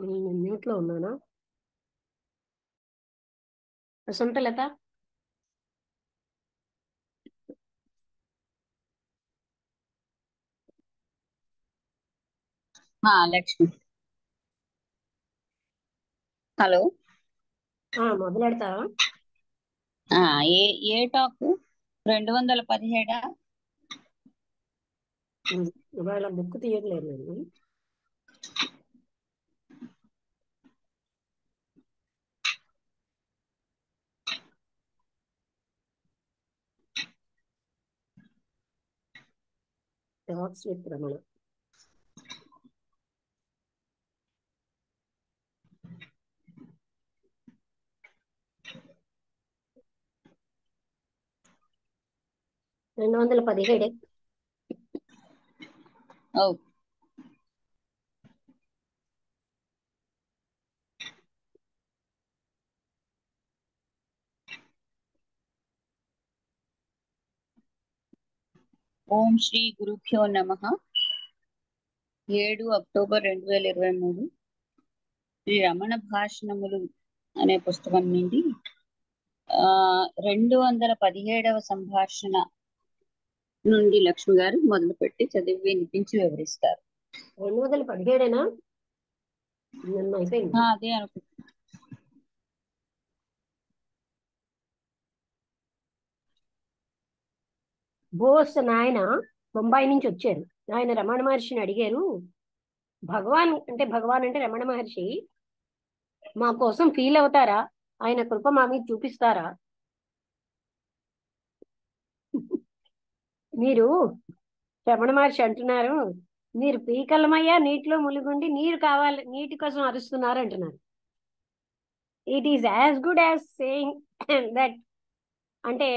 నేను మ్యూట్ లో ఉన్నానా? వసంతలత. లక్ష్మి. హలో. మొదలెడతావా? ఆ, ఏ ఏ టాకు 217. ఇవాళ బుక్ తీయట్లేదు నేను. Talks with Ramana. రెండు వందల 17. ఓ. ఓం శ్రీ గురుభ్యో నమః. 7 అక్టోబర్ 2023 శ్రీ రమణ భాషణములు అనే పుస్తకం నుండి 217వ సంభాషణ నుండి లక్ష్మి గారు మొదలుపెట్టి చదివి వినిపించి వివరిస్తారు. 217 నిన్న అయిపోయింది. అదే అనుకుంటున్నాను. బోస్ నాయన బొంబాయి నుంచి వచ్చారు. ఆయన రమణ మహర్షిని అడిగారు, భగవాన్ అంటే రమణ మహర్షి మా కోసం ఫీల్ అవుతారా? ఆయన కృప మా మీద చూపిస్తారా? మీరు రమణ మహర్షి అంటున్నారు, మీరు పీకలమయ్యా నీటిలో ములుగుండి నీరు కావాలి, నీటి కోసం అరుస్తున్నారు అంటున్నారు. It is as good as saying that, అంటే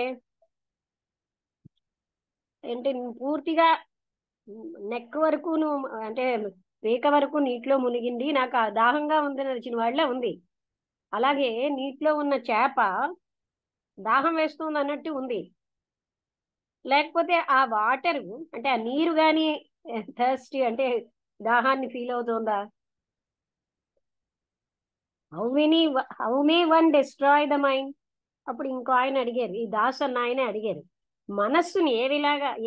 అంటే పూర్తిగా నెక్ వరకు నువ్వు, అంటే పీక వరకు నీటిలో మునిగింది, నాకు ఆ దాహంగా ఉందని వచ్చిన వాళ్ళ ఉంది. అలాగే నీటిలో ఉన్న చేప దాహం వేస్తుంది అన్నట్టు ఉంది. లేకపోతే ఆ వాటర్, అంటే ఆ నీరు గాని థర్స్టీ అంటే దాహాన్ని ఫీల్ అవుతుందా? How May one destroy the mind? అప్పుడు ఇంకో ఆయన అడిగారు, ఈ దాస్ అన్న ఆయన అడిగారు, మనస్సుని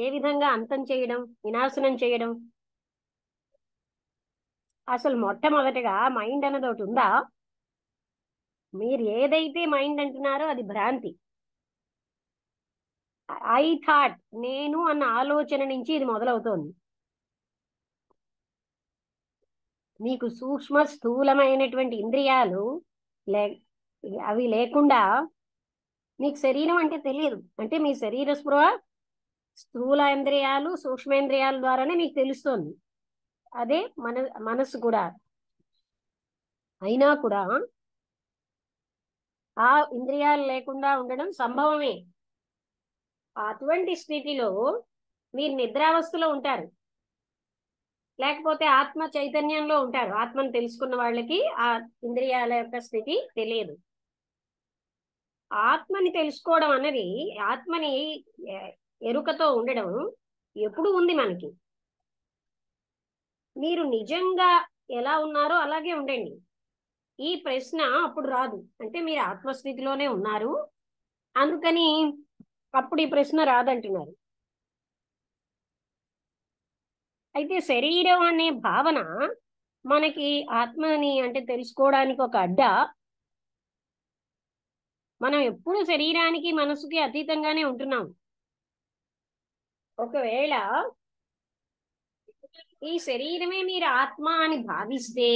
ఏ విధంగా అంతం చేయడం, వినాశనం చేయడం? అసలు మొట్టమొదటిగా మైండ్ అన్నది ఒకటి ఉందా? మీరు ఏదైతే మైండ్ అంటున్నారో అది భ్రాంతి. ఐ థాట్, నేను అన్న ఆలోచన నుంచి ఇది మొదలవుతోంది. మీకు సూక్ష్మ స్థూలమైనటువంటి ఇంద్రియాలు లే అవి లేకుండా మీకు శరీరం అంటే తెలియదు. అంటే మీ శరీర స్పృహ స్థూల ఇంద్రియాలు సూక్ష్మేంద్రియాల ద్వారానే మీకు తెలుస్తోంది. అదే మనస్సు కూడా. అయినా కూడా ఆ ఇంద్రియాలు లేకుండా ఉండడం సంభవమే. అటువంటి స్థితిలో మీరు నిద్రావస్థలో ఉంటారు, లేకపోతే ఆత్మ చైతన్యంలో ఉంటారు. ఆత్మను తెలుసుకున్న వాళ్ళకి ఆ ఇంద్రియాల యొక్క స్థితి తెలియదు. ఆత్మని తెలుసుకోవడం అన్నది, ఆత్మని ఎరుకతో ఉండడం ఎప్పుడు ఉంది మనకి. మీరు నిజంగా ఎలా ఉన్నారో అలాగే ఉండండి. ఈ ప్రశ్న అప్పుడు రాదు. అంటే మీరు ఆత్మస్థితిలోనే ఉన్నారు, అందుకని అప్పుడు ఈ ప్రశ్న రాదంటున్నారు. అయితే శరీరం అనే భావన మనకి ఆత్మని అంటే తెలుసుకోవడానికి ఒక అడ్డ. మనం ఎప్పుడు శరీరానికి మనసుకి అతీతంగానే ఉంటున్నాం. ఒకవేళ ఈ శరీరమే మీరు ఆత్మ అని భావిస్తే,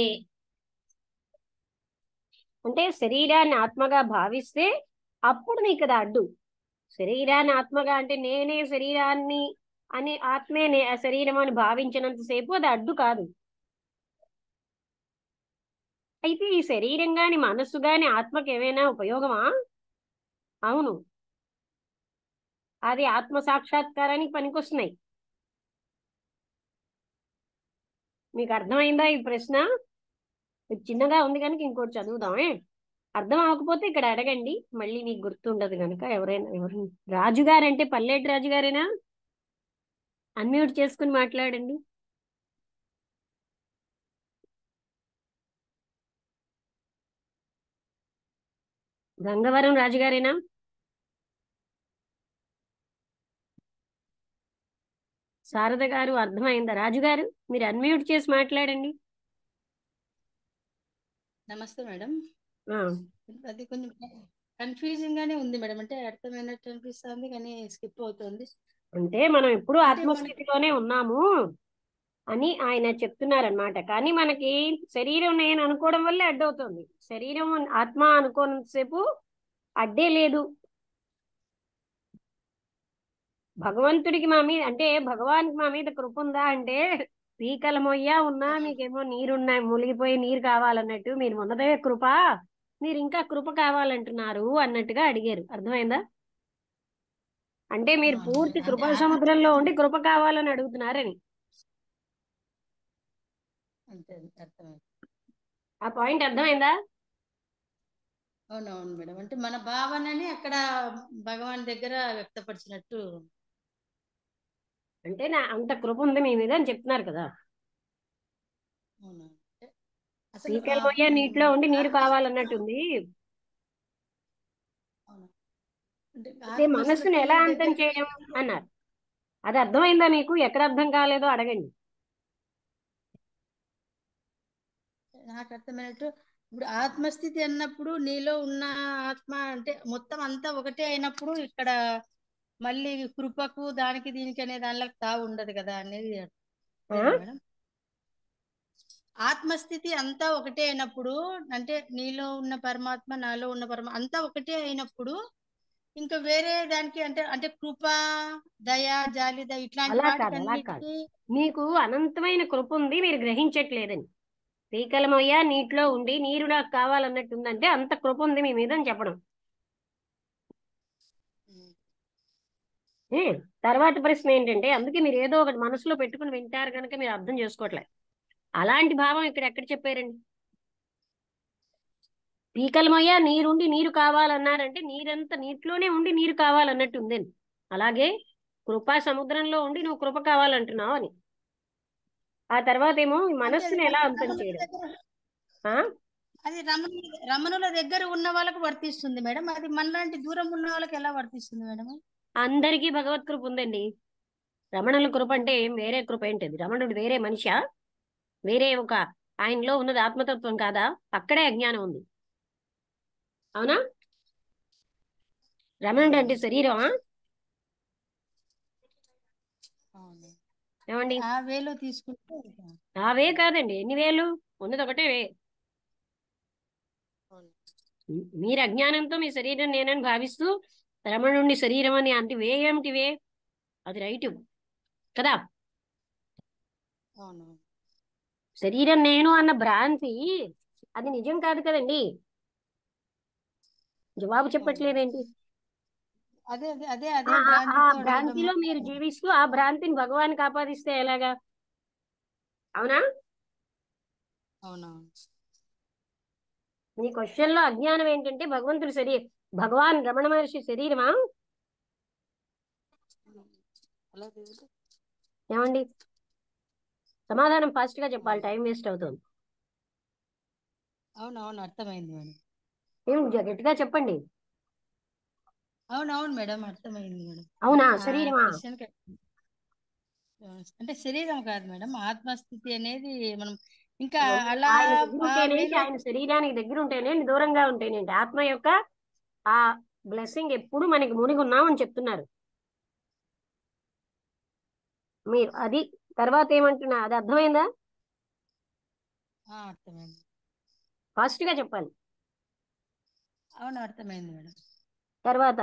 అంటే శరీరాన్ని ఆత్మగా భావిస్తే అప్పుడు నీకు అది అడ్డు. శరీరాన్ని ఆత్మగా అంటే నేనే శరీరాన్ని అని, ఆత్మే శరీరం అని భావించినంతసేపు అది అడ్డు కాదు. అయితే ఈ శరీరం గాని మనస్సు గాని ఆత్మకి ఏమైనా ఉపయోగమా? అవును, అది ఆత్మ సాక్షాత్కారానికి పనికొస్తున్నాయి. మీకు అర్థమైందా ఈ ప్రశ్న? ఇది చిన్నగా ఉంది కనుక ఇంకోటి చదువుదామే. అర్థం అవ్వకపోతే ఇక్కడ అడగండి, మళ్ళీ మీకు గుర్తుండదు కనుక. ఎవరు రాజుగారంటే పల్లెటి రాజుగారేనా? అన్మ్యూట్ చేసుకుని మాట్లాడండి. గంగవరం రాజుగారేనా? శారద గారు అర్థమైందా? రాజుగారు మీరు అన్మ్యూట్ చేసి మాట్లాడండి. నమస్తే మేడం. ఆ, అది కొంచెం కన్ఫ్యూజింగ్ గానే ఉంది మేడం. అంటే అర్థమైనట్టు అనిపిస్తుంది కానీ స్కిప్ అవుతుంది. అంటే మనం ఎప్పుడూ అంటే మనకి ఆత్మస్థితిలోనే ఉన్నాము అని ఆయన చెప్తున్నారనమాట. కానీ మనకి శరీరం నేను అనుకోవడం వల్లే అడ్డవుతుంది. శరీరం ఆత్మ అనుకోనంతసేపు అడ్డే లేదు. భగవంతుడికి మా మీద అంటే భగవానికి మా మీద కృప ఉందా అంటే పీకల మొయ్య ఉన్నా మీకేమో నీరున్నా మునిగిపోయి నీరు కావాలన్నట్టు మీరు ఉన్నదే కృప, మీరు ఇంకా కృప కావాలంటున్నారు అన్నట్టుగా అడిగారు. అర్థమైందా? అంటే మీరు పూర్తి అంటే కృపా ఆత్మస్థితి సముద్రంలో ఉండి కృప కావాలని అడుగుతున్నారని. అంతే అర్థమైంది. ఆ పాయింట్ అర్థమైందా? అవునవును మేడం. అంటే మన భావనని అక్కడ భగవాన్ దగ్గర వ్యక్తపరిచినట్టు. అంటే నా అంత కృప ఉంది మీ మీద అని చెప్తున్నారు కదా. అవునా అంటే అసలు పీకల మొయ్య నీటిలో ఉండి నీరు ఆత్మస్థితి. కావాలన్నట్టుంది. అవునా అంటే అయితే మనస్సును ఆత్మస్థితి ఎలా అంతం దగ్గరికి చేయడం అన్నారు. అది అర్థమైందా మీకు? ఎక్కడ అర్థం కాలేదో అడగండి. నాకు అర్థమైనట్టు ఇప్పుడు ఆత్మస్థితి అన్నప్పుడు నీలో ఉన్న ఆత్మ అంటే మొత్తం అంతా ఒకటే అయినప్పుడు ఇక్కడ మళ్ళీ కృపకు దానికి దీనికి అనే దానిలో తావు ఉండదు కదా అనేది ఆ? అదేనా మేడం? ఆత్మస్థితి అంతా ఒకటే అయినప్పుడు అంటే నీలో ఉన్న పరమాత్మ నాలో ఉన్న పరమాత్మ అంతా ఒకటే అయినప్పుడు ఇంకా వేరే దానికి అంటే అంటే కృప, దయ, జాలి, దయ ఇట్లాంటి అలా వాటికి కాదు, అలా కాదు. అన్నిటికీ. మీకు అనంతమైన కృప ఉంది, మీరు గ్రహించట్లేదని. పీకల మొయ్య నీటిలో ఉండి నీరు నాకు కావాలన్నట్టుందంటే అంత కృప ఉంది మీ మీద అని చెప్పడం. ఏ తర్వాత ప్రశ్న ఏంటంటే, అందుకే మీరు ఏదో ఒకటి మనసులో పెట్టుకుని వింటారు కనుక మీరు అర్థం చేసుకోవట్లేదు. అలాంటి భావం ఇక్కడ ఎక్కడ చెప్పారండి? పీకల మొయ్య నీరుండి నీరు కావాలన్నారంటే నీరంతా నీటిలోనే ఉండి నీరు కావాలన్నట్టు ఉందని. అలాగే కృపా సముద్రంలో ఉండి నువ్వు కృప కావాలంటున్నావు అని. ఆ తర్వాత ఏమో ఈ అంటే అది మనస్సును ఎలా అంతం రమణుల చేయడం. దగ్గర ఆ అది రమణుల దగ్గర ఉన్న వాళ్ళకు వర్తిస్తుంది మేడం. అది మనలాంటి దూరం ఉన్న వాళ్ళకి ఎలా వర్తిస్తుంది మేడం? అందరికీ భగవత్ కృప ఉందండి. రమణుల కృప అంటే ఏం వేరే కృప ఏంటిది? రమణుడు వేరే మనిషా? వేరే ఒక ఆయనలో ఉన్నది ఆత్మతత్వం కాదా? అక్కడే అజ్ఞానం ఉంది. అవునా? రమణుడు అంటే అవునవును. శరీరమా? అవును. అంటే ఏమండి? ఆ వేలో తీసుకుంటే అవే కాదండి, ఎన్ని వేలు ఉన్నది ఒకటే వే. అవును. మీరు అజ్ఞానంతో మీ శరీరం నేనని భావిస్తూ రమణుడిని శరీరం అని అంటే వే ఏమిటి వే? అది రైటు కదా. అవును. శరీరం నేను అన్న భ్రాంతి అది నిజం కాదు కదండి. జవాబు అవును. చెప్పట్లేదేంటి? అదే అదే అదే ఆ అదే ఆ ఆ భ్రాంతితో అడగడము. భ్రాంతిలో మీరు జీవిస్తూ ఆ భ్రాంతిని భగవానికి ఆపాదిస్తే ఎలాగా? అవునా? అవునవును. మీ క్వశ్చన్ లో అజ్ఞానం ఏంటంటే భగవంతుడి శరీరం, భగవాన్ రమణ మహర్షి శరీరమా? అలా లేదు. ఏమండి? సమాధానం ఫాస్ట్ గా చెప్పాలి, అవును. టైం వేస్ట్ అవుతుంది. అవునవును అర్థమైంది మేడం. ఏం గట్టిగా చెప్పండి. అవునవును మేడం అర్థమైంది మేడం. అవునా? అంటే ఆ శరీరమా? క్వశ్చన్ అంటే శరీరం కాదు మేడం, ఆత్మస్థితి అనేది మనం ఇంకా ఇవన్నీ అలా ఆయన దగ్గర ఆ ఉంటేనేంటి, వేలో. ఆయన శరీరానికి దగ్గర ఉంటేనేంటి, దూరంగా ఉంటేనేంటి, ఆత్మ యొక్క ఆ బ్లెస్సింగ్ ఎప్పుడు మనకి మునిగి ఉన్నామని చెప్తున్నారు మీరు. అది తర్వాత ఏమంటున్నా అది అర్థమైందా? అర్థమైంది. ఫాస్ట్ గా చెప్పాలి. అవును అర్థమైంది మేడం. తర్వాత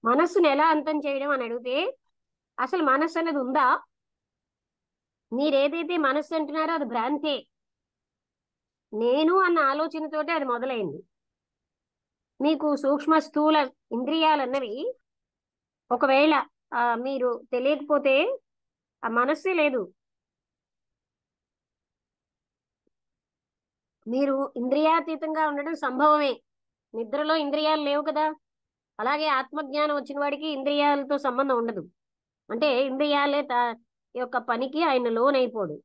మనస్సును ఎలా అంతం చేయడం అని అడిగితే, అసలు మనస్సు అనేది ఉందా? మీరేదైతే మనస్సు అంటున్నారో అది భ్రాంతే. నేను అన్న ఆలోచనతోటే అది మొదలైంది. మీకు సూక్ష్మ స్థూల ఇంద్రియాలన్నవి ఒకవేళ మీరు తెలియకపోతే ఆ మనస్సే లేదు. మీరు ఇంద్రియాతీతంగా ఉండడం సంభవమే. నిద్రలో ఇంద్రియాలు లేవు కదా. అలాగే ఆత్మజ్ఞానం వచ్చిన వాడికి ఇంద్రియాలతో సంబంధం ఉండదు. అంటే ఇంద్రియాలే యొక్క పనికి ఆయన లోనైపోడు.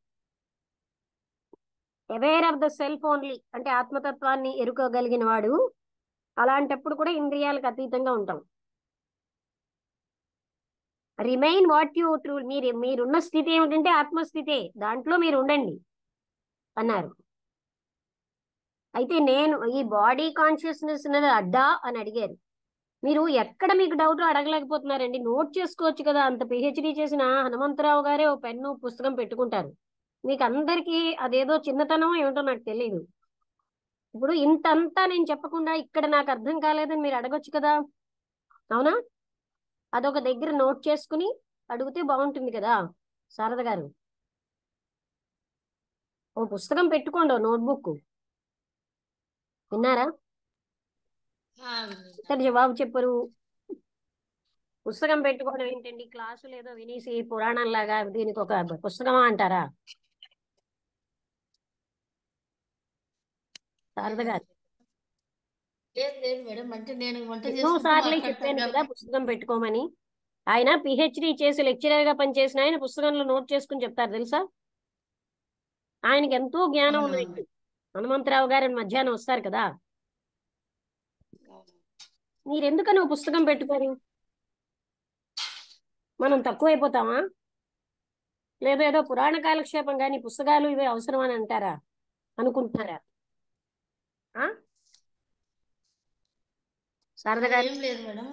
Aware of the self only అంటే ఆత్మతత్వాన్ని ఎరుకోగలిగిన వాడు అలాంటప్పుడు కూడా ఇంద్రియాలకు అతీతంగా ఉంటాం. రిమైన్ వాట్ యు ట్రూ, మీరున్న స్థితి ఏమిటంటే ఆత్మస్థితే, దాంట్లో మీరు ఉండండి అన్నారు. అయితే నేను ఈ బాడీ కాన్షియస్నెస్ అనేది అడ్డా అని అడిగారు. మీరు ఎక్కడ మీకు డౌట్ అడగలేకపోతున్నారండి, నోట్ చేసుకోవచ్చు కదా. అంత పిహెచ్డి చేసిన హనుమంతరావు గారే ఓ పెన్ను పుస్తకం పెట్టుకుంటారు. మీకు అందరికీ అదేదో చిన్నతనం ఏమిటో నాకు తెలియదు. ఇప్పుడు ఇంతంతా నేను చెప్పకుండా ఇక్కడ నాకు అర్థం కాలేదని మీరు అడగొచ్చు కదా, అవునా? అదొక దగ్గర నోట్ చేసుకుని అడిగితే బాగుంటుంది కదా. శారద గారు, ఓ పుస్తకం పెట్టుకోండి, ఓ నోట్బుక్. విన్నారా? ఇక్కడ జవాబు చెప్పరు. పుస్తకం పెట్టుకోవడం ఏంటండి, క్లాసులు ఏదో వినేసి పురాణం లాగా దీనికి ఒక పుస్తకమా అంటారా? శారద గారు, లేదు లేదు మేడం, అంటే నేను వంట ఎన్నో చేసుకుంటూ సార్లు మాట్లాడతాను చెప్పాను కదా కాబట్టి. పుస్తకం పెట్టుకోమని. ఆయన పిహెచ్డి చేసి లెక్చరర్ గా పనిచేసిన ఆయన పుస్తకంలో నోట్ చేసుకుని చెప్తారు తెలుసా. ఆయనకి ఎంతో జ్ఞానం అవునా? ఉన్నట్టు. హనుమంతరావు గారు మధ్యాహ్నం వస్తారు కదా, మీరెందుకని ఓ పుస్తకం పెట్టుకోరు? మనం తక్కువైపోతామా? లేదా ఏదో పురాణ కాలక్షేపం కానీ పుస్తకాలు ఇవే అవసరం అని అంటారా, అనుకుంటున్నారా? ఆ? శారద అలా గారు, ఏం లేదు మేడం,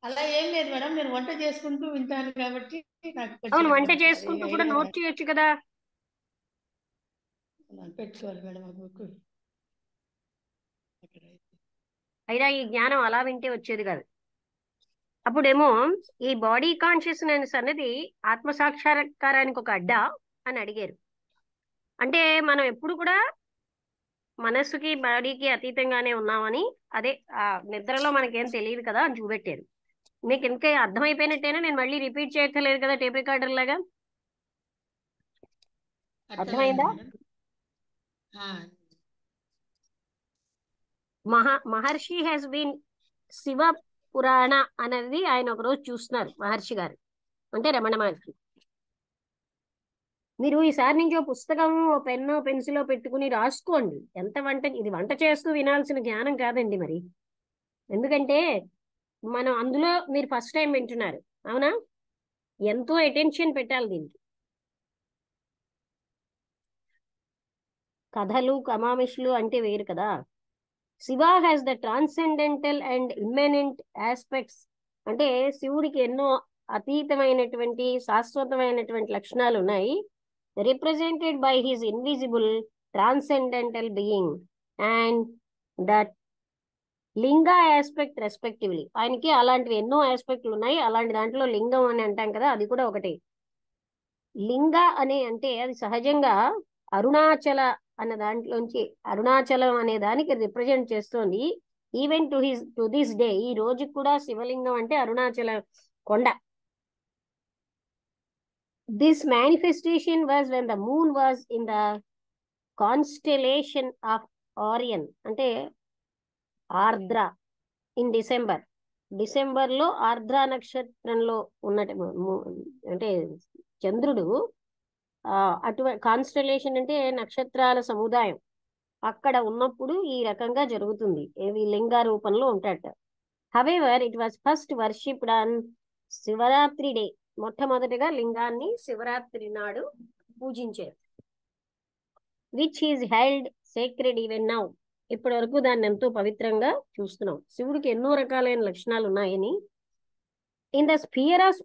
అలా ఏం లేదు మేడం, నేను వంట చేసుకుంటూ వింటాను కాబట్టి నాకు అవును, కొంచెం వంట అది చేసుకుంటూ కూడా ఐడియా నోట్ చేయొచ్చు కదా. పెట్టుకోవాలి మేడం ఆ బుక్. అయినా ఈ జ్ఞానం అలా వింటే వచ్చేది కాదు. అప్పుడేమో ఈ బాడీ కాన్షియస్నెస్ అనేది ఆత్మ సాక్షాత్కారానికి ఒక అడ్డా అని అడిగారు. అంటే మనం ఎప్పుడు కూడా మనస్సుకి బాడీకి అతీతంగానే ఉన్నామని, అదే ఆ నిద్రలో మనకేం తెలియదు కదా అని చూపెట్టారు. మీకు ఇంకా అర్థమైపోయినట్టేనా, నేను మళ్ళీ రిపీట్ చేయక్కర్లేదు కదా టేప్ రికార్డర్ లాగా. అర్థమైంది అర్థమైందా? మేడం. ఆ, మహర్షి హ్యాస్ బీన్ శివ పురాణ అనేది ఆయన ఒకరోజు చూస్తున్నారు మహర్షి గారు, అంటే రమణ మహర్షి. మీరు ఈసారి నుంచి ఓ పుస్తకం, ఓ పెన్ను పెన్సిల్ పెట్టుకుని రాసుకోండి. ఎంత వంట, ఇది వంట చేస్తూ వినాల్సిన జ్ఞానం కాదండి మరి. ఎందుకంటే మనం అందులో మీరు ఫస్ట్ టైం వింటున్నారు, అవునా? ఎంతో అటెన్షన్ పెట్టాలి దీనికి. కథలు కమామిషులు అంటే వేరు కదా. Shiva has the transcendental and immanent aspects, అంటే శివుడికి ఎన్నో అతీతమైనటువంటి శాశ్వతమైనటువంటి లక్షణాలు ఉన్నాయి. Represented by his invisible transcendental being and that linga aspect respectively. ఆయనకి అలాంటివి ఎన్నో ఆస్పెక్ట్లు ఉన్నాయి. అలాంటి దాంట్లో లింగం అని అంటాం కదా, అది కూడా ఒకటి. లింగ అనే అంటే అది సహజంగా అరుణాచల అన్న దాంట్లోంచి, అరుణాచలం అనే దానికి రిప్రజెంట్ చేస్తోంది. ఈవెన్ టు దిస్ డే, ఈ రోజు కూడా శివలింగం అంటే అరుణాచల కొండ. This manifestation was when the moon was in the constellation of Orion, అంటే ఆర్ద్ర, ఇన్ డిసెంబర్ లో ఆర్ద్ర నక్షత్రంలో ఉన్నట్టు అంటే చంద్రుడు అటువంటి కాన్స్టలేషన్ అంటే నక్షత్రాల సముదాయం, అక్కడ ఉన్నప్పుడు ఈ రకంగా జరుగుతుంది. ఏది లింగ రూపంలో ఉంటాట. However it was first worshipped on Shivaratri day, మొట్టమొదటిగా లింగాన్ని శివరాత్రి నాడు పూజించారు. Which is held sacred even now, ఇప్పటి వరకు దాన్ని ఎంతో పవిత్రంగా చూస్తున్నాం. శివుడికి ఎన్నో రకాలైన లక్షణాలు ఉన్నాయని. In the sphere of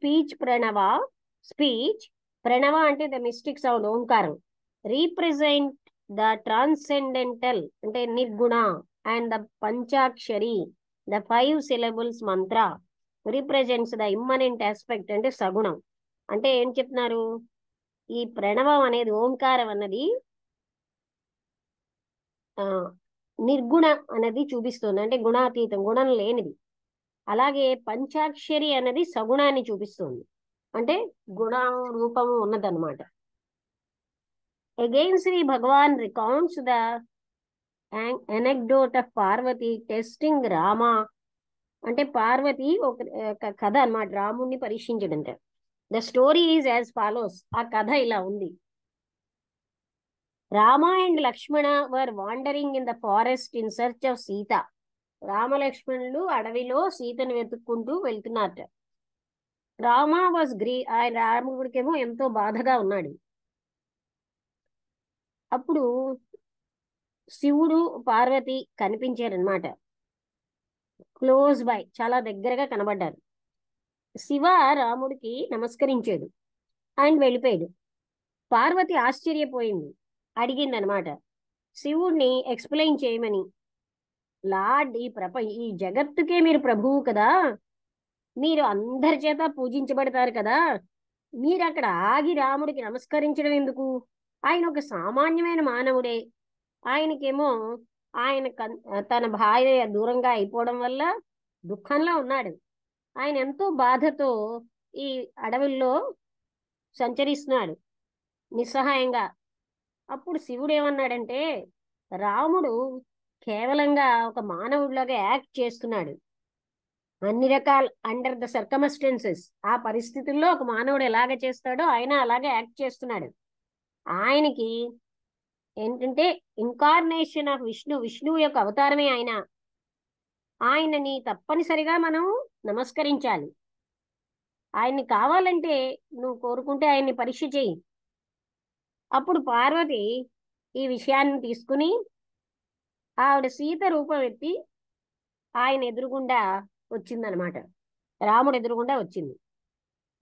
speech Pranava అంటే ద మిస్టిక్ సౌండ్ ఓంకారం, రీప్రజెంట్ ద ట్రాన్సెండెంటల్ అంటే nirguna, and the panchakshari the 5 syllables mantra represents the immanent aspect అంటే సగుణం. అంటే ఏం చెప్తున్నారు, ఈ ప్రణవం అనేది ఓంకారం అన్నది నిర్గుణ అనేది చూపిస్తుంది, అంటే గుణాతీతం, గుణం లేనిది. అలాగే పంచాక్షరి అనేది సగుణాన్ని చూపిస్తుంది, అంటే గుణ రూపము ఉన్నదన్నమాట. Again Shri Bhagavan recounts the anecdote of Parvati testing Rama, అంటే పార్వతి ఒక కథ అన్నమాట, రాముణ్ణి పరీక్షించడంట. The story is as follows, ఆ కథ ఇలా ఉంది. Rama and Lakshmana were wandering in the forest in search of Sita. రామలక్ష్మణులు అడవిలో సీతను వెతుక్కుంటూ వెళ్తున్నారట. రామ వాజ్ ఆయన రాముడికేమో ఎంతో బాధగా ఉన్నాడు. అప్పుడు శివుడు పార్వతి కనిపించారనమాట. క్లోజ్ బై, చాలా దగ్గరగా కనబడ్డారు. శివ రాముడికి నమస్కరించాడు, ఆయన వెళ్ళిపోయాడు. పార్వతి ఆశ్చర్యపోయింది, అడిగిందనమాట శివుణ్ణి ఎక్స్ప్లెయిన్ చేయమని. లార్డ్, ఈ జగత్తుకే మీరు ప్రభువు కదా, మీరు అందరి చేత పూజించబడతారు కదా, మీరు అక్కడ ఆగి రాముడికి నమస్కరించడం ఎందుకు? ఆయన ఒక సామాన్యమైన మానవుడే. ఆయనకేమో తన భార్య దూరంగా అయిపోవడం వల్ల దుఃఖంలో ఉన్నాడు. ఆయన ఎంతో బాధతో ఈ అడవుల్లో సంచరిస్తున్నాడు నిస్సహాయంగా. అప్పుడు శివుడు ఏమన్నాడంటే, రాముడు కేవలంగా ఒక మానవుడిలాగా యాక్ట్ చేస్తున్నాడు. అన్ని రకాల అండర్ ద సర్కమస్టెన్సెస్, ఆ పరిస్థితుల్లో ఒక మానవుడు ఎలాగ చేస్తాడో ఆయన అలాగే యాక్ట్ చేస్తున్నాడు. ఆయనకి ఏంటంటే ఇన్కార్నేషన్ ఆఫ్ విష్ణువు యొక్క అవతారమే ఆయన. ఆయనని తప్పనిసరిగా మనం నమస్కరించాలి. ఆయన్ని కావాలంటే నువ్వు కోరుకుంటే ఆయన్ని పరీక్ష చేయి. అప్పుడు పార్వతి ఈ విషయాన్ని తీసుకుని ఆవిడ సీత రూపం ఎత్తి ఆయన ఎదురుగుండా వచ్చిందనమాట. రాముడు ఎదురుగుండా వచ్చింది.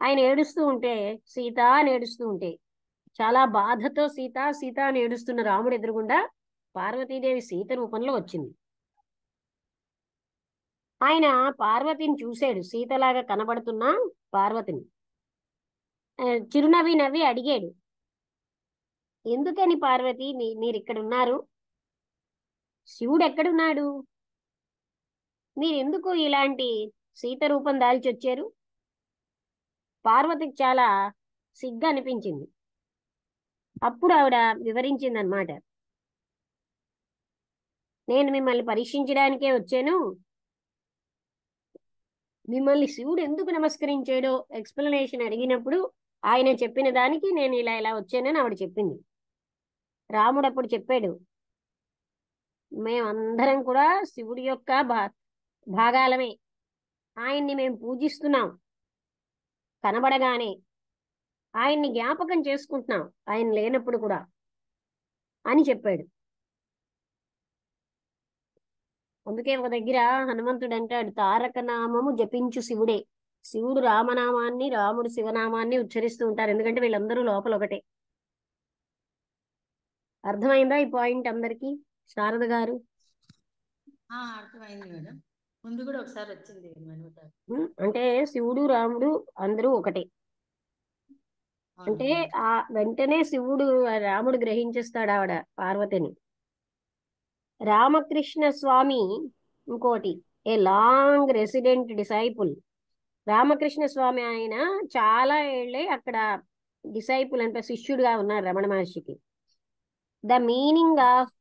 ఆయన ఏడుస్తూ ఉంటే, సీత అని ఏడుస్తూ ఉంటే, చాలా బాధతో సీత సీత అని ఏడుస్తున్న రాముడు ఎదురుగుండా పార్వతీదేవి సీత రూపంలో వచ్చింది. ఆయన పార్వతిని చూశాడు, సీతలాగా కనబడుతున్న పార్వతిని. చిరునవ్వి నవ్వి అడిగాడు, ఎందుకని పార్వతి మీరు ఇక్కడ ఉన్నారు? శివుడు ఎక్కడున్నాడు? మీరెందుకు ఇలాంటి సీత రూపం దాల్చి వచ్చారు? పార్వతికి చాలా సిగ్గు అనిపించింది. అప్పుడు ఆవిడ వివరించిందనమాట, నేను మిమ్మల్ని పరీక్షించడానికే వచ్చాను. మిమ్మల్ని శివుడు ఎందుకు నమస్కరించాడో ఎక్స్ప్లెనేషన్ అడిగినప్పుడు ఆయన చెప్పిన దానికి నేను ఇలా వచ్చానని ఆవిడ చెప్పింది. రాముడు అప్పుడు చెప్పాడు, మేమందరం కూడా శివుడి యొక్క భాగాలమే. ఆయన్ని మేము పూజిస్తున్నాం. కనబడగానే ఆయన్ని జ్ఞాపకం చేసుకుంటున్నాం, ఆయన లేనప్పుడు కూడా అని చెప్పాడు. అందుకే ఒక దగ్గర హనుమంతుడు అంటాడు, తారక నామము జపించు శివుడే. శివుడు రామనామాన్ని, రాముడు శివనామాన్ని ఉచ్చరిస్తూ ఉంటారు, ఎందుకంటే వీళ్ళందరూ లోపల ఒకటే. అర్థమైందా ఈ పాయింట్ అందరికి? శారద గారు అర్థమైంది మేడం. ముందు కూడా ఒకసారి వచ్చింది అంటే శివుడు రాముడు అందరూ ఒకటే. అంటే ఆ వెంటనే శివుడు రాముడు గ్రహించేస్తాడు ఆవిడ పార్వతిని. రామకృష్ణ స్వామి ఇంకోటి, a long resident disciple. Ramakrishna Swami ఆయన చాలా ఏళ్ళే అక్కడ డిసైపుల్ అంటే శిష్యుడుగా ఉన్నారు రమణ మహర్షికి. ద మీనింగ్ ఆఫ్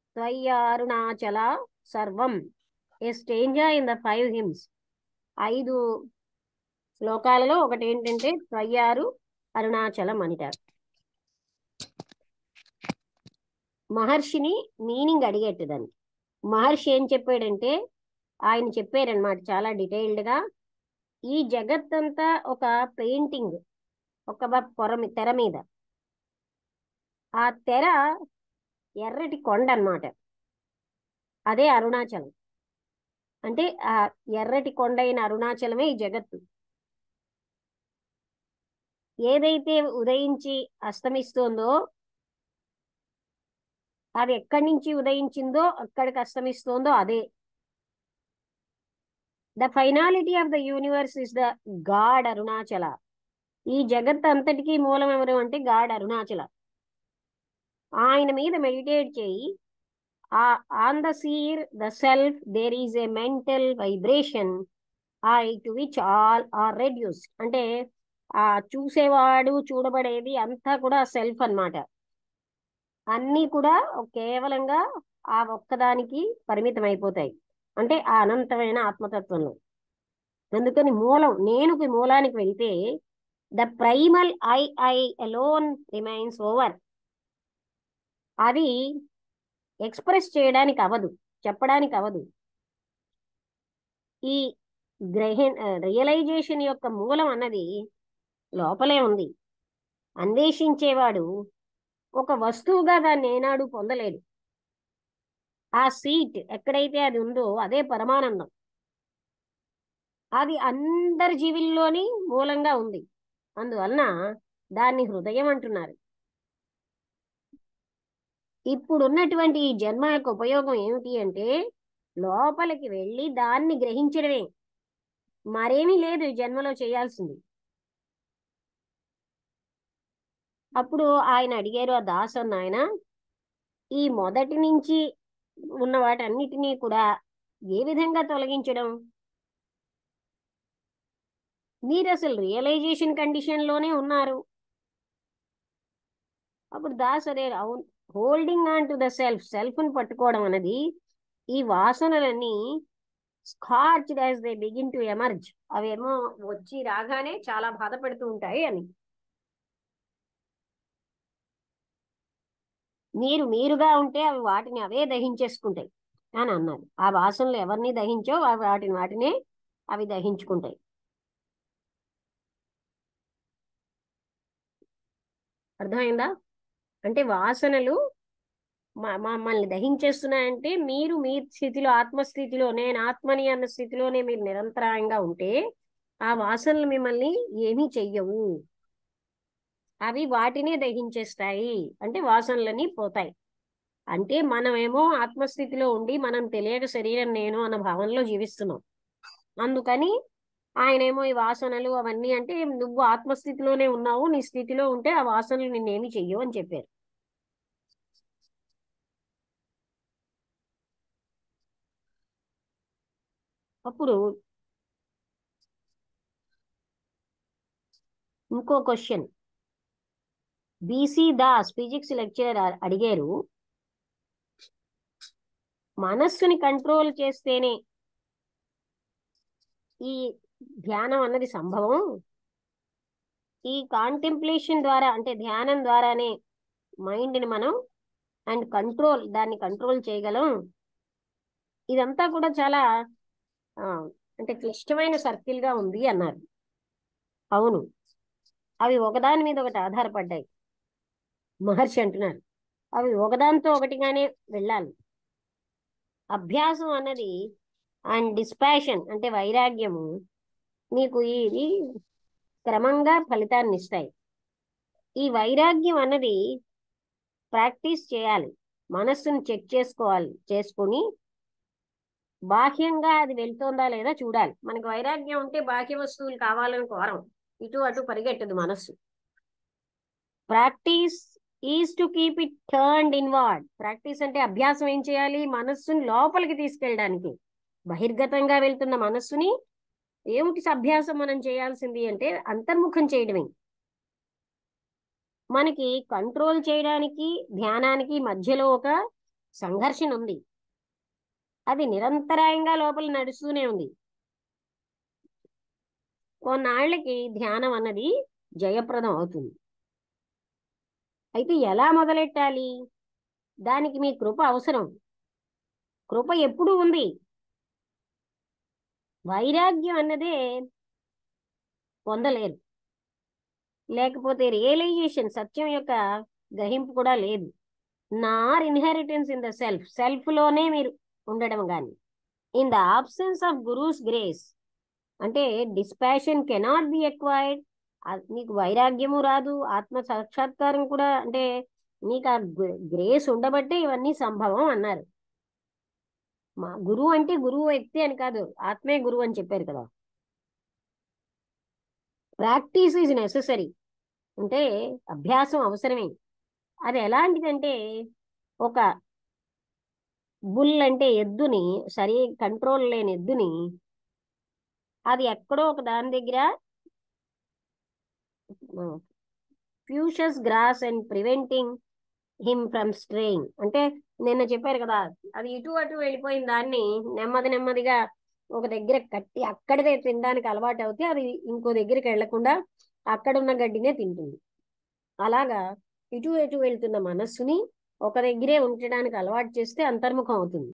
త్వయ్యారుణాచల సర్వం, ఏ స్టేంజా ఇన్ ద 5 hymns. 5 శ్లోకాలలో ఒకటి ఏంటంటే త్వయ్యారు అరుణాచలం అంటారు. మహర్షిని మీనింగ్ అడిగేట్టు దానికి. మహర్షి ఏం చెప్పాడంటే, ఆయన చెప్పారనమాట చాలా డీటెయిల్డ్గా, ఈ జగత్తంతా ఒక పెయింటింగ్, ఒక తెర మీద. ఆ తెర ఎర్రటి కొండ అన్నమాట, అదే అరుణాచలం. అంటే ఆ ఎర్రటి కొండ అయిన అరుణాచలమే ఈ జగత్తు. ఏదైతే ఉదయించి అస్తమిస్తోందో, అది ఎక్కడి నుంచి ఉదయించిందో అక్కడికి అస్తమిస్తోందో అదే. The finality of the universe is the God Arunachala. ఈ జగత్ అంతటికీ మూలం ఎవరు అంటే గాడ్ అరుణాచల. ఆయన మీద మెడిటేట్ చేయి. On the seer the self there is a mental vibration to which all are reduced. అంటే ఆ చూసేవాడు చూడబడేది అంతా కూడా సెల్ఫ్ అన్నమాట. అన్నీ కూడా కేవలంగా ఆ ఒక్కదానికి పరిమితం అయిపోతాయి, అంటే ఆ అనంతమైన ఆత్మతత్వంలో. అందుకని నేనుకి మూలానికి వెళ్తే the primal I alone remains over. అది ఎక్స్ప్రెస్ చేయడానికి అవ్వదు, చెప్పడానికి అవ్వదు. ఈ రియలైజేషన్ యొక్క మూలం అన్నది లోపలే ఉంది. అన్వేషించేవాడు ఒక వస్తువుగా దాన్ని ఏనాడు పొందలేడు. ఆ సీట్ ఎక్కడైతే అది ఉందో అదే పరమానందం. అది అందరి జీవుల్లోని మూలంగా ఉంది. అందువలన దాన్ని హృదయం అంటున్నారు. ఇప్పుడున్నటువంటి ఈ జన్మ యొక్క ఉపయోగం ఏమిటి అంటే లోపలికి వెళ్ళి దాన్ని గ్రహించడమే. మరేమీ లేదు ఈ జన్మలో చేయాల్సింది. అప్పుడు ఆయన అడిగారు, ఆ దాస్ అన్న ఆయన, ఈ మొదటి నుంచి ఉన్న వాటన్నిటినీ కూడా ఏ విధంగా తొలగించడం? మీరు అసలు రియలైజేషన్ కండిషన్ లోనే ఉన్నారు. అప్పుడు దాస్ అదే, అవును, holding on to the self ని పట్టుకోవడం అనేది ఈ వాసనలన్నీ scorched as they begin to emerge, అవేమో వచ్చి రాగానే చాలా బాధ పెడుతూ ఉంటాయి అని. మీరుగా ఉంటే అవి వాటిని అవే దహించేసుకుంటాయి అని అన్నారు. ఆ వాసనలు ఎవరిని దహించో వాటినే అవి దహించుకుంటాయి. అర్థమైందా? అంటే వాసనలు మమ్మల్ని దహించేస్తున్నాయంటే మీరు మీ స్థితిలో, ఆత్మస్థితిలో, నేను ఆత్మని అన్న స్థితిలోనే మీరు నిరంతరాయంగా ఉంటే ఆ వాసనలు మిమ్మల్ని ఏమీ చెయ్యవు. అవి వాటినే దహించేస్తాయి. అంటే వాసనలన్నీ పోతాయి. అంటే మనమేమో ఆత్మస్థితిలో ఉండి మనం తెలియక శరీరం నేను అన్న భావనలో జీవిస్తున్నాం. అందుకని ఆయనేమో ఈ వాసనలు అవన్నీ అంటే నువ్వు ఆత్మస్థితిలోనే ఉన్నావు, నీ స్థితిలో ఉంటే ఆ వాసనలు నిన్నేమి చెయ్యవు అని చెప్పారు. అప్పుడు ఇంకో question BC Das physics lecturer అడిగారు, మనస్సుని కంట్రోల్ చేస్తేనే ఈ ధ్యానం అన్నది సంభవం, ఈ కాంటెంప్లేషన్ ద్వారా అంటే ధ్యానం ద్వారానే మైండ్ని మనం దాన్ని కంట్రోల్ చేయగలం. ఇదంతా కూడా చాలా అంటే క్లిష్టమైన సర్కిల్ గా ఉంది అన్నారు. అవును, అవి ఒకదాని మీద ఒకటి ఆధారపడ్డాయి. మహర్షి అంటున్నారు అవి ఒకదానితో ఒకటిగానే వెళ్ళాలి. అభ్యాసం అన్నది అండ్ డిస్పాషన్ అంటే వైరాగ్యము మీకు ఇది క్రమంగా ఫలితాన్ని ఇస్తాయి. ఈ వైరాగ్యం అన్నది ప్రాక్టీస్ చేయాలి. మనస్సును చెక్ చేసుకుని బాహ్యంగా అది వెళ్తోందా లేదా చూడాలి. మనకు వైరాగ్యం ఉంటే బాహ్య వస్తువులు కావాలని కోరం, ఇటు అటు పరిగెట్టదు మనస్సు. Practice is to keep it turned inward. Practice అంటే అభ్యాసం ఏం చేయాలి? మనస్సుని లోపలికి తీసుకెళ్ళడానికి. బహిర్గతంగా వెళ్తున్న మనస్సుని ఏమిటి అభ్యాసం మనం చేయాల్సింది అంటే అంతర్ముఖం చేయడమే. మనకి కంట్రోల్ చేయడానికి ధ్యానానికి మధ్యలో ఒక సంఘర్షణ ఉంది. అది నిరంతరాయంగా లోపల నడుస్తూనే ఉంది. కొన్నాళ్ళకి ధ్యానం అన్నది జయప్రదం అవుతుంది. అయితే ఎలా మొదలెట్టాలి? దానికి మీ కృప అవసరం. కృప ఎప్పుడూ ఉంది. వైరాగ్యం అన్నదే పొందలేరు, లేకపోతే రియలైజేషన్ సత్యం యొక్క గ్రహింపు కూడా లేదు. నార్ ఇన్హెరిటెన్స్ ఇన్ ద సెల్ఫ్ లోనే మీరు ఉండడం కానీ in the absence of gurus grace అంటే డిస్పాషన్ కెనాట్ బి ఎక్వైర్డ్. నీకు వైరాగ్యము రాదు, ఆత్మ సాక్షాత్కారం కూడా అంటే నీకు ఆ గ్రేస్ ఉండబట్టే ఇవన్నీ సంభవం అన్నారు. మా గురువు అంటే గురువు వ్యక్తి అని కాదు, ఆత్మే గురువు అని చెప్పారు కదా. ప్రాక్టీస్ ఈజ్ నెససరీ అంటే అభ్యాసం అవసరమే. అది ఎలాంటిదంటే ఒక బుల్ అంటే ఎద్దుని, సరి కంట్రోల్ లేని ఎద్దుని అది ఎక్కడో ఒక దాని దగ్గర ఫ్యూషస్ grass and preventing him from straying అంటే నిన్న చెప్పారు కదా, అది ఇటు అటు వెళ్ళిపోయిన దాన్ని నెమ్మదిగా ఒక దగ్గర కట్టి అక్కడిదే తినడానికి అలవాటు అవుతే అది ఇంకో దగ్గరికి వెళ్లకుండా అక్కడున్న గడ్డినే తింటుంది. అలాగా ఇటు వెళ్తున్న మనస్సుని ఒక దగ్గరే ఉండడానికి అలవాటు చేస్తే అంతర్ముఖం అవుతుంది.